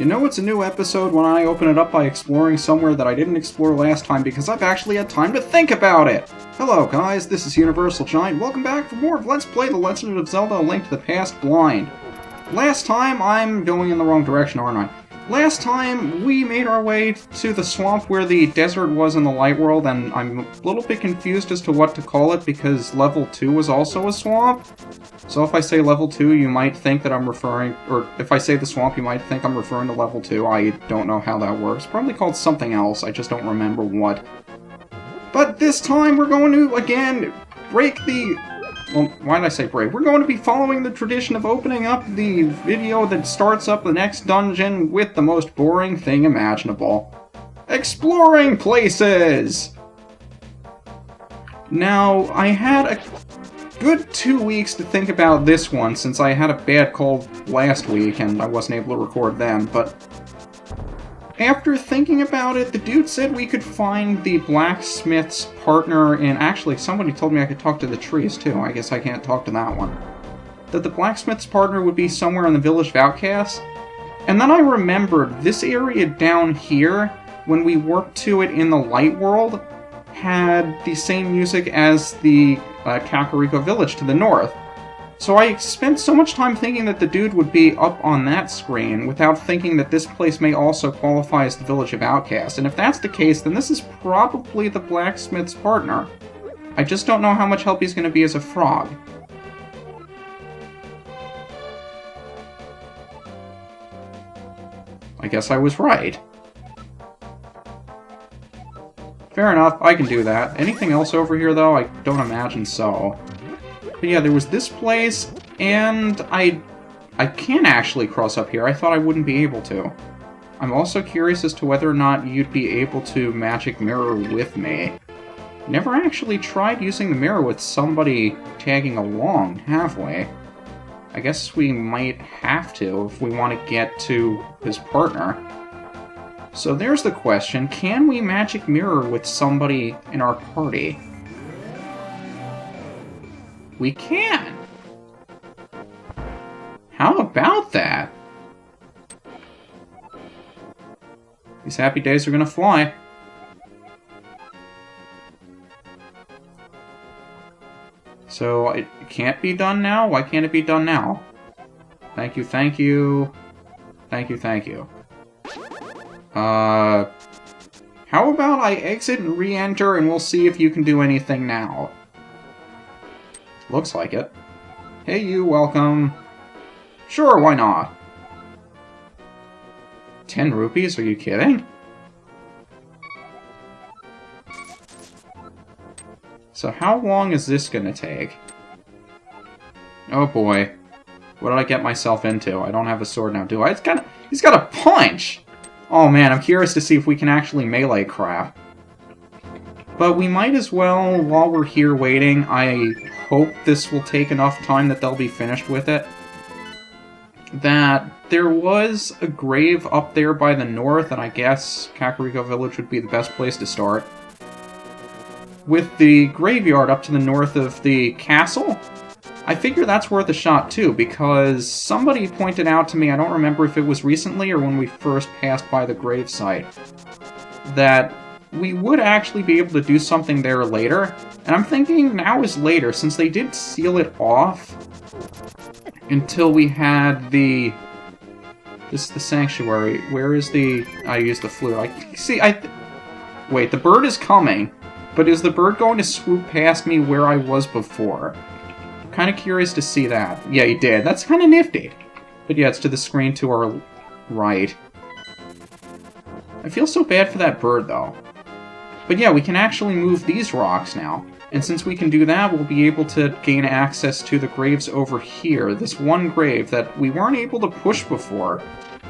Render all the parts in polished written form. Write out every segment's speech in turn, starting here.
You know it's a new episode when I open it up by exploring somewhere that I didn't explore last time because I've actually had time to think about it! Hello guys, this is UniversalGiant. Welcome back for more of Let's Play The Legend of Zelda: A Link to the Past Blind. Last time, I'm going in the wrong direction, aren't I? Last time, we made our way to the swamp where the desert was in the light world, and I'm a little bit confused as to what to call it because level 2 was also a swamp. So if I say level 2, you might think that I'm referring, or if I say the swamp, you might think I'm referring to level 2. I don't know how that works. Probably called something else, I just don't remember what. But this time, we're going to, again, break the... Well, why did I say break? We're going to be following the tradition of opening up the video that starts up the next dungeon with the most boring thing imaginable. Exploring places! Now, I had a good 2 weeks to think about this one since I had a bad cold last week and I wasn't able to record then, but after thinking about it, the dude said we could find the blacksmith's partner in... Actually, somebody told me I could talk to the trees, too. I guess I can't talk to that one. That the blacksmith's partner would be somewhere in the Village of Outcasts. And then I remembered this area down here, when we warped to it in the Light World, had the same music as the Kakariko Village to the north. So I spent so much time thinking that the dude would be up on that screen without thinking that this place may also qualify as the Village of Outcasts. And if that's the case, then this is probably the blacksmith's partner. I just don't know how much help he's going to be as a frog. I guess I was right. Fair enough, I can do that. Anything else over here, though? I don't imagine so. But yeah, there was this place, and I can actually cross up here. I thought I wouldn't be able to. I'm also curious as to whether or not you'd be able to magic mirror with me. Never actually tried using the mirror with somebody tagging along, have we? I guess we might have to if we want to get to his partner. So there's the question, can we magic mirror with somebody in our party? We can! How about that? These happy days are gonna fly. So, it can't be done now? Why can't it be done now? Thank you, thank you. Thank you, thank you. How about I exit and re-enter and we'll see if you can do anything now. Looks like it. Hey you, welcome. Sure, why not? 10 rupees? Are you kidding? So how long is this gonna take? Oh boy. What did I get myself into? I don't have a sword now, do I? He's got a punch! Oh man, I'm curious to see if we can actually melee crap. But we might as well, while we're here waiting, I hope this will take enough time that they'll be finished with it. That there was a grave up there by the north, and I guess Kakariko Village would be the best place to start. With the graveyard up to the north of the castle, I figure that's worth a shot too, because somebody pointed out to me, I don't remember if it was recently or when we first passed by the gravesite, that we would actually be able to do something there later, and I'm thinking now is later, since they did seal it off until we had the... This is the sanctuary. Where is the... I used the flute. Wait, the bird is coming, but is the bird going to swoop past me where I was before? I'm kind of curious to see that. Yeah, he did. That's kind of nifty. But yeah, it's to the screen to our right. I feel so bad for that bird, though. But yeah, we can actually move these rocks now. And since we can do that, we'll be able to gain access to the graves over here. This one grave that we weren't able to push before.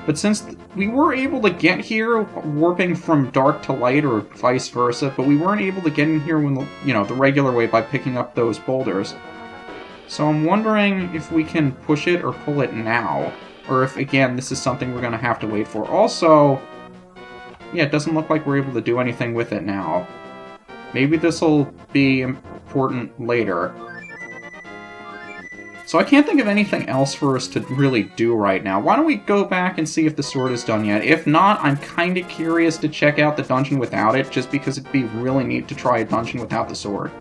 But since we were able to get here, warping from dark to light, or vice versa, but we weren't able to get in here when the regular way by picking up those boulders. So I'm wondering if we can push it or pull it now. Or if, again, this is something we're going to have to wait for. Also... yeah, it doesn't look like we're able to do anything with it now. Maybe this will be important later. So I can't think of anything else for us to really do right now. Why don't we go back and see if the sword is done yet? If not, I'm kind of curious to check out the dungeon without it, just because it'd be really neat to try a dungeon without the sword.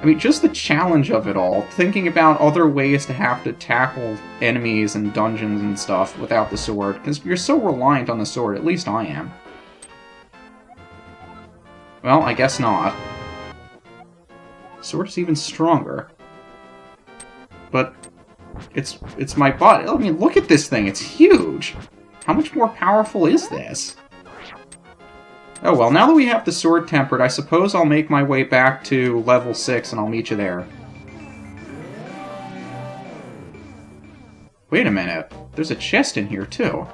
I mean, just the challenge of it all, thinking about other ways to have to tackle enemies and dungeons and stuff without the sword, because you're so reliant on the sword, at least I am. Well, I guess not. Sword's even stronger. But it's my body. I mean, look at this thing. It's huge. How much more powerful is this? Oh, well, now that we have the sword tempered, I suppose I'll make my way back to level 6 and I'll meet you there. Wait a minute. There's a chest in here, too.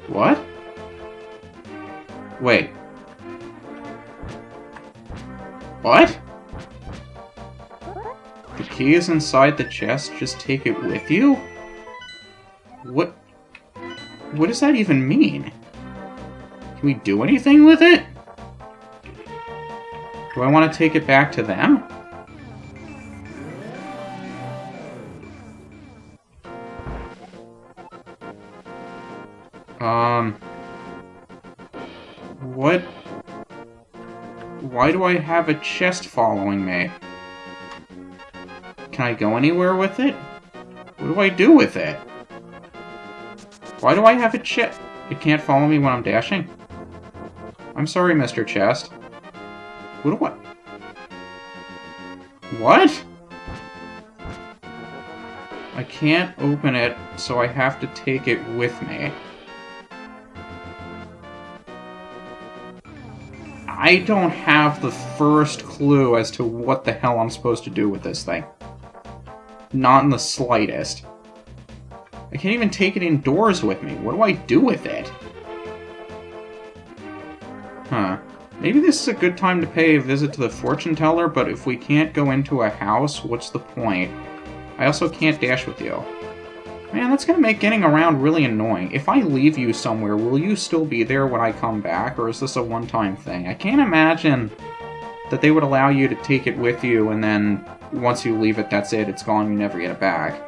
What? Wait. What? The key is inside the chest, just take it with you? What does that even mean? Can we do anything with it? Do I want to take it back to them? What? Why do I have a chest following me? Can I go anywhere with it? What do I do with it? Why do I have a chest? It can't follow me when I'm dashing? I'm sorry, Mr. Chest. What do I... What? I can't open it, so I have to take it with me. I don't have the first clue as to what the hell I'm supposed to do with this thing. Not in the slightest. I can't even take it indoors with me. What do I do with it? Huh. Maybe this is a good time to pay a visit to the fortune teller, but if we can't go into a house, what's the point? I also can't dash with you. Man, that's gonna make getting around really annoying. If I leave you somewhere, will you still be there when I come back, or is this a one-time thing? I can't imagine that they would allow you to take it with you, and then once you leave it, that's it. It's gone, you never get it back.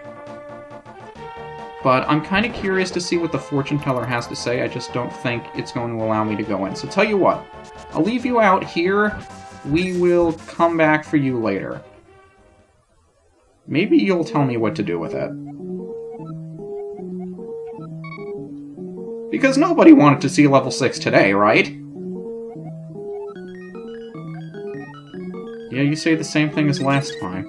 But I'm kind of curious to see what the fortune teller has to say. I just don't think it's going to allow me to go in. So tell you what, I'll leave you out here. We will come back for you later. Maybe you'll tell me what to do with it. Because nobody wanted to see level 6 today, right? Yeah, you say the same thing as last time.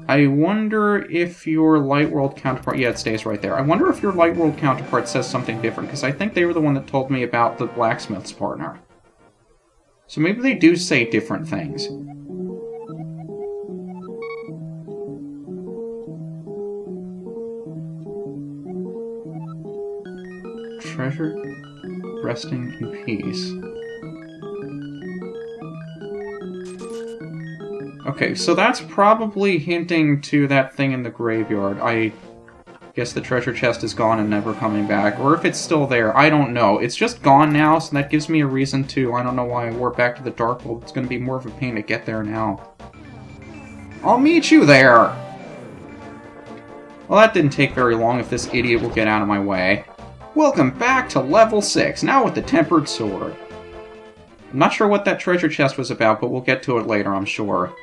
I wonder if your Light World counterpart... Yeah, it stays right there. I wonder if your Light World counterpart says something different, because I think they were the one that told me about the blacksmith's partner. So maybe they do say different things. Treasure resting in peace. Okay, so that's probably hinting to that thing in the graveyard. I guess the treasure chest is gone and never coming back. Or if it's still there, I don't know. It's just gone now, so that gives me a reason to... I don't know why I warped back to the Dark World. It's going to be more of a pain to get there now. I'll meet you there! Well, that didn't take very long if this idiot will get out of my way. Welcome back to level 6, now with the Tempered Sword. I'm not sure what that treasure chest was about, but we'll get to it later, I'm sure.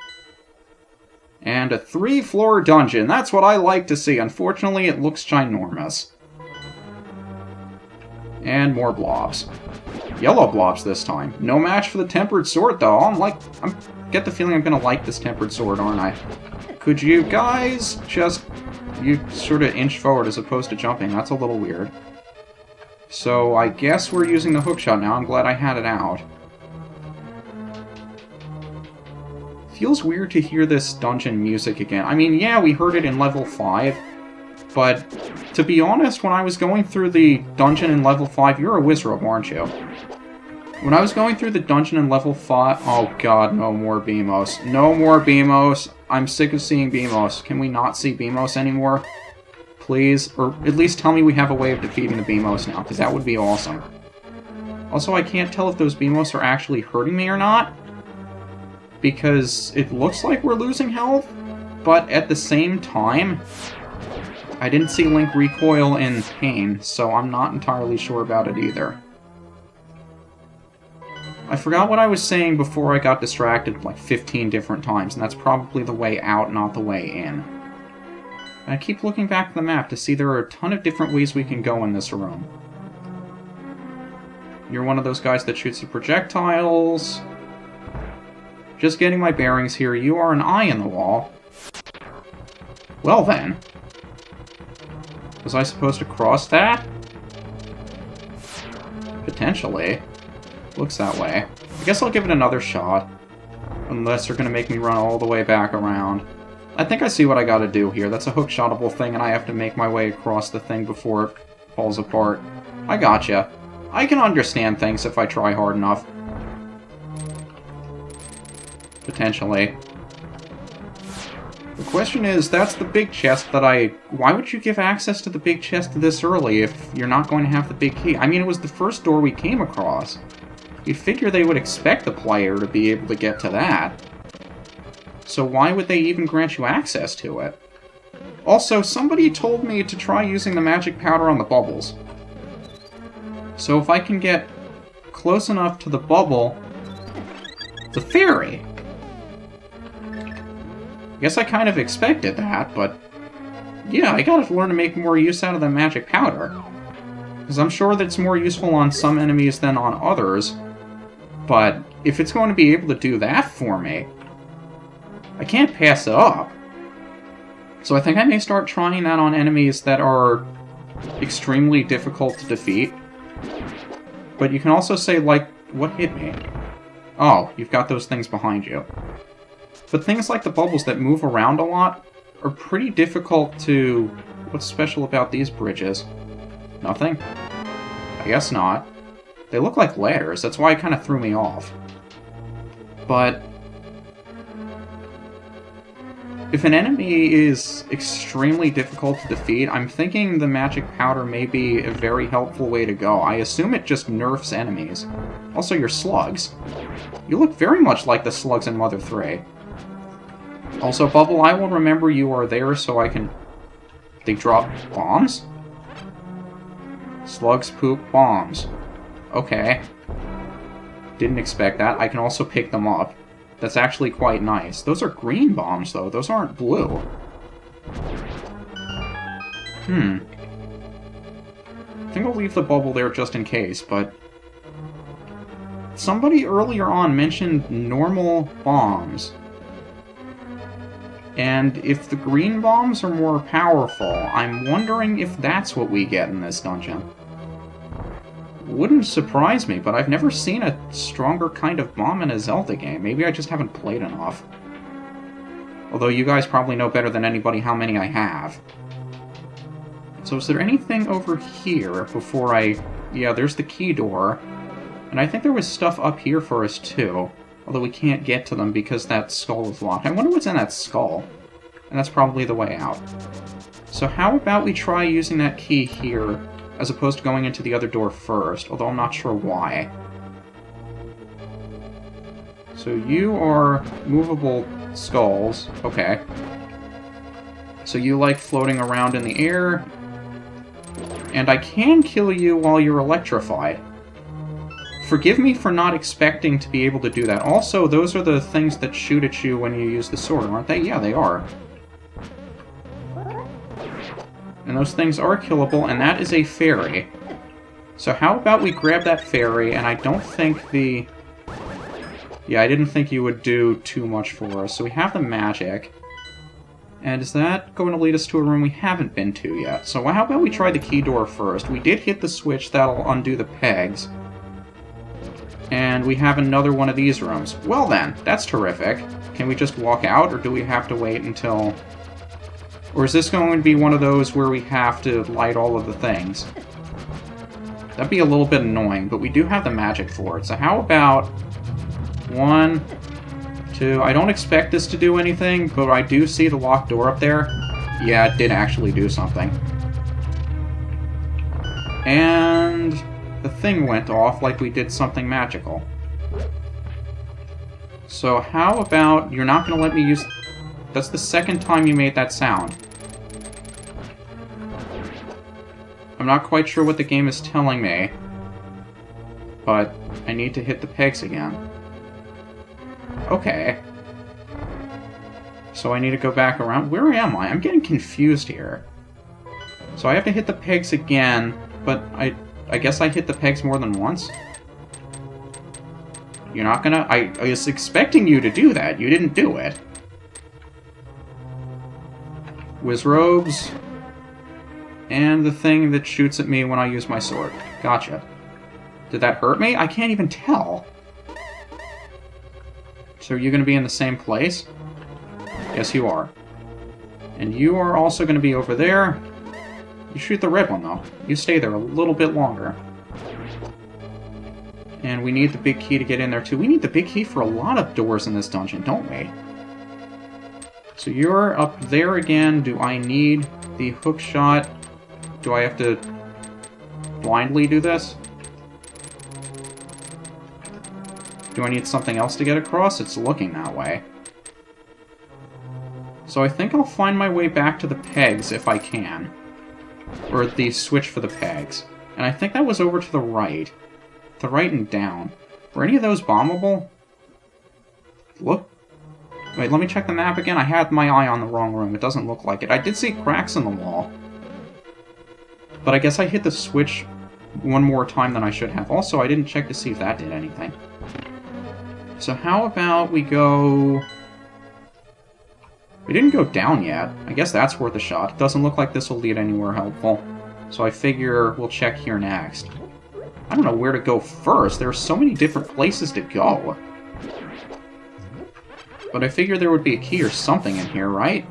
And a 3-floor dungeon, that's what I like to see. Unfortunately, it looks ginormous. And more blobs. Yellow blobs this time. No match for the Tempered Sword, though. I get the feeling I'm gonna like this Tempered Sword, aren't I? Could you guys just... You sort of inch forward as opposed to jumping. That's a little weird. So I guess we're using the hookshot now. I'm glad I had it out. Feels weird to hear this dungeon music again. I mean, yeah, we heard it in level 5, but to be honest, when I was going through the dungeon in level 5, you're a wizrobe, aren't you? When I was going through the dungeon in level 5... Oh god, no more Beamos. No more Beamos. I'm sick of seeing Beamos. Can we not see Beamos anymore? Please? Or at least tell me we have a way of defeating the Beamos now, because that would be awesome. Also, I can't tell if those Beamos are actually hurting me or not, because it looks like we're losing health, but at the same time, I didn't see Link recoil in pain, so I'm not entirely sure about it either. I forgot what I was saying before I got distracted like 15 different times, and that's probably the way out, not the way in. And I keep looking back at the map to see there are a ton of different ways we can go in this room. You're one of those guys that shoots the projectiles. Just getting my bearings here. You are an eye in the wall. Well then. Was I supposed to cross that? Potentially. Looks that way. I guess I'll give it another shot. Unless they're going to make me run all the way back around. I think I see what I gotta do here. That's a hook-shotable thing, and I have to make my way across the thing before it falls apart. I gotcha. I can understand things if I try hard enough. Potentially. The question is, that's the big chest that why would you give access to the big chest this early if you're not going to have the big key? I mean, it was the first door we came across. You'd figure they would expect the player to be able to get to that. So why would they even grant you access to it? Also, somebody told me to try using the magic powder on the bubbles. So if I can get close enough to the bubble... It's a fairy! I guess I kind of expected that, but... Yeah, I gotta learn to make more use out of the magic powder. Because I'm sure that it's more useful on some enemies than on others. But if it's going to be able to do that for me... I can't pass it up. So I think I may start trying that on enemies that are extremely difficult to defeat. But you can also say, like, what hit me? Oh, you've got those things behind you. But things like the bubbles that move around a lot are pretty difficult to... What's special about these bridges? Nothing? I guess not. They look like ladders, that's why it kind of threw me off. But... if an enemy is extremely difficult to defeat, I'm thinking the magic powder may be a very helpful way to go. I assume it just nerfs enemies. Also, your slugs. You look very much like the slugs in Mother 3. Also, Bubble, I will remember you are there so I can... They drop bombs? Slugs poop bombs. Okay. Didn't expect that. I can also pick them up. That's actually quite nice. Those are green bombs, though. Those aren't blue. I think I'll leave the bubble there just in case, but... somebody earlier on mentioned normal bombs. And if the green bombs are more powerful, I'm wondering if that's what we get in this dungeon. Wouldn't surprise me, but I've never seen a stronger kind of bomb in a Zelda game. Maybe I just haven't played enough. Although you guys probably know better than anybody how many I have. So is there anything over here before I... Yeah, there's the key door. And I think there was stuff up here for us too. Although we can't get to them because that skull is locked. I wonder what's in that skull. And that's probably the way out. So how about we try using that key here, as opposed to going into the other door first, although I'm not sure why. So you are movable skulls. Okay. So you like floating around in the air. And I can kill you while you're electrified. Forgive me for not expecting to be able to do that. Also, those are the things that shoot at you when you use the sword, aren't they? Yeah, they are. And those things are killable, and that is a fairy. So how about we grab that fairy, and I don't think the... Yeah, I didn't think you would do too much for us. So we have the magic. And is that going to lead us to a room we haven't been to yet? So how about we try the key door first? We did hit the switch, that'll undo the pegs. And we have another one of these rooms. Well then, that's terrific. Can we just walk out, or do we have to wait until... Or is this going to be one of those where we have to light all of the things? That'd be a little bit annoying, but we do have the magic for it. So how about... 1, 2... I don't expect this to do anything, but I do see the locked door up there. Yeah, it did actually do something. And... the thing went off like we did something magical. So how about you're not going to let me use... That's the second time you made that sound. I'm not quite sure what the game is telling me, but I need to hit the pegs again. Okay. So I need to go back around. Where am I? I'm getting confused here. So I have to hit the pegs again, but I guess I hit the pegs more than once? You're not gonna... I was expecting you to do that. You didn't do it. Wizrobes. And the thing that shoots at me when I use my sword. Gotcha. Did that hurt me? I can't even tell. So are you going to be in the same place? Yes, you are. And you are also going to be over there. You shoot the red one, though. You stay there a little bit longer. And we need the big key to get in there, too. We need the big key for a lot of doors in this dungeon, don't we? So you're up there again. Do I need the hook shot? Do I have to blindly do this? Do I need something else to get across? It's looking that way. So I think I'll find my way back to the pegs if I can. Or the switch for the pegs. And I think that was over to the right. The right and down. Were any of those bombable? Look. Wait, let me check the map again. I had my eye on the wrong room. It doesn't look like it. I did see cracks in the wall. But I guess I hit the switch one more time than I should have. Also, I didn't check to see if that did anything. So how about we go... We didn't go down yet. I guess that's worth a shot. It doesn't look like this will lead anywhere helpful. So I figure we'll check here next. I don't know where to go first. There are so many different places to go. But I figure there would be a key or something in here, right?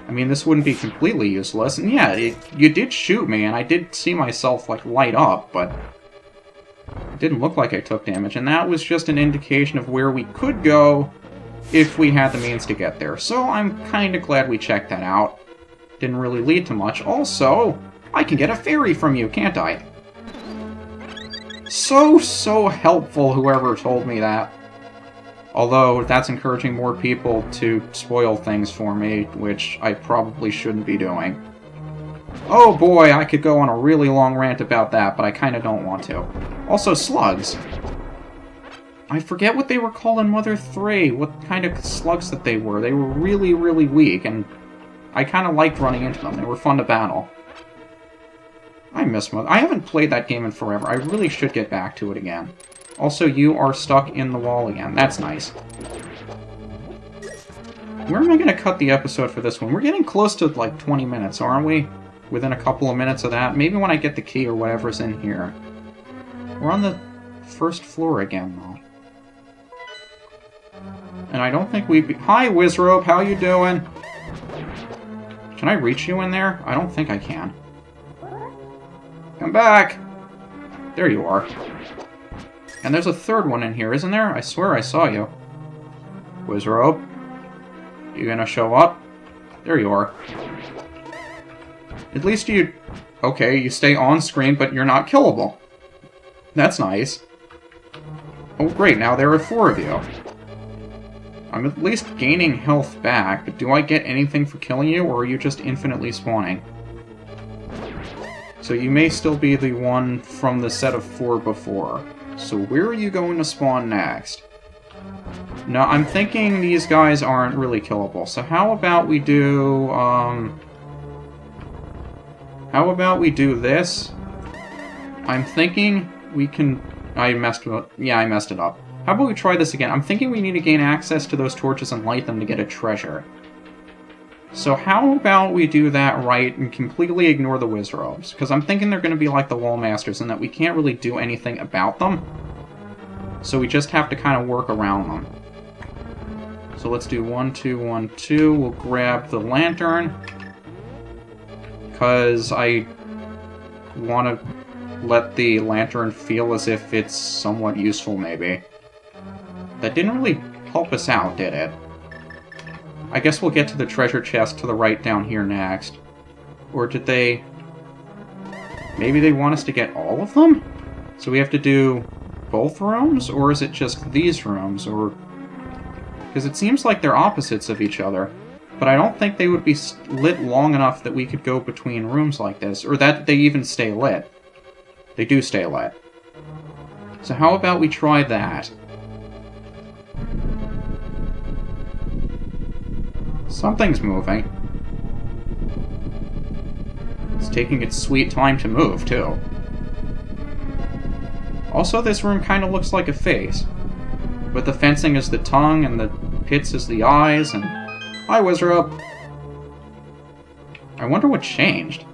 I mean, this wouldn't be completely useless. And yeah, you did shoot me, and I did see myself, like, light up, but it didn't look like I took damage. And that was just an indication of where we could go if we had the means to get there. So I'm kind of glad we checked that out. Didn't really lead to much. Also, I can get a fairy from you, can't I? So helpful, whoever told me that. Although, that's encouraging more people to spoil things for me, which I probably shouldn't be doing. Oh boy, I could go on a really long rant about that, but I kind of don't want to. Also, slugs. I forget what they were called in Mother 3, what kind of slugs that they were. They were really, really weak, and I kind of liked running into them. They were fun to battle. I miss Mother. I haven't played that game in forever. I really should get back to it again. Also, you are stuck in the wall again. That's nice. Where am I going to cut the episode for this one? We're getting close to, like, 20 minutes, aren't we? Within a couple of minutes of that. Maybe when I get the key or whatever's in here. We're on the first floor again, though. And I don't think we'd be... Hi, Wizrobe! How you doing? Can I reach you in there? I don't think I can. Come back! There you are. And there's a third one in here, isn't there? I swear I saw you. Wizrobe? You gonna show up? There you are. At least you... Okay, you stay on screen, but you're not killable. That's nice. Oh, great, now there are 4 of you. I'm at least gaining health back, but do I get anything for killing you, or are you just infinitely spawning? So you may still be the one from the set of 4 before. So where are you going to spawn next? No, I'm thinking these guys aren't really killable. So how about we do, how about we do this? I'm thinking we can... I messed it up. Yeah, I messed it up. How about we try this again? I'm thinking we need to gain access to those torches and light them to get a treasure. So how about we do that right and completely ignore the Wizrobes? Because I'm thinking they're going to be like the Wall Masters and that we can't really do anything about them. So we just have to kind of work around them. So let's do 1, 2, 1, 2. We'll grab the lantern. Because I want to let the lantern feel as if it's somewhat useful, maybe. That didn't really help us out, did it? I guess we'll get to the treasure chest to the right down here next. Or did they... Maybe they want us to get all of them? So we have to do both rooms? Or is it just these rooms? Or... because it seems like they're opposites of each other. But I don't think they would be lit long enough that we could go between rooms like this. Or that they even stay lit. They do stay lit. So how about we try that? Something's moving. It's taking its sweet time to move, too. Also, this room kind of looks like a face. With the fencing as the tongue, and the pits as the eyes, and... Hi, Wizrup! I wonder what changed.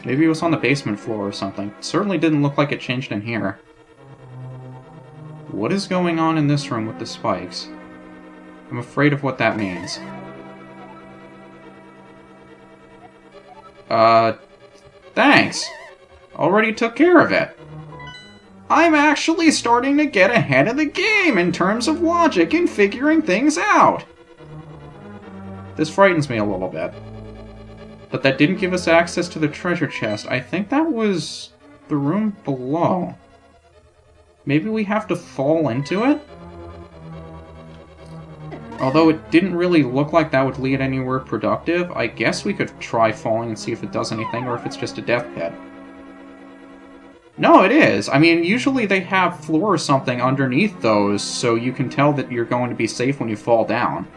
Maybe it was on the basement floor or something. It certainly didn't look like it changed in here. What is going on in this room with the spikes? I'm afraid of what that means. Thanks! Already took care of it. I'm actually starting to get ahead of the game in terms of logic and figuring things out. This frightens me a little bit. But that didn't give us access to the treasure chest. I think that was the room below. Maybe we have to fall into it? Although it didn't really look like that would lead anywhere productive, I guess we could try falling and see if it does anything, or if it's just a death pit. No, it is! I mean, usually they have floor or something underneath those, so you can tell that you're going to be safe when you fall down.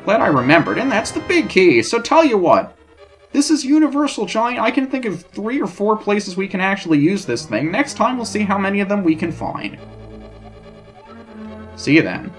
Glad I remembered, and that's the big key, so tell you what! This is UniversalGiant. I can think of 3 or 4 places we can actually use this thing. Next time we'll see how many of them we can find. See you then.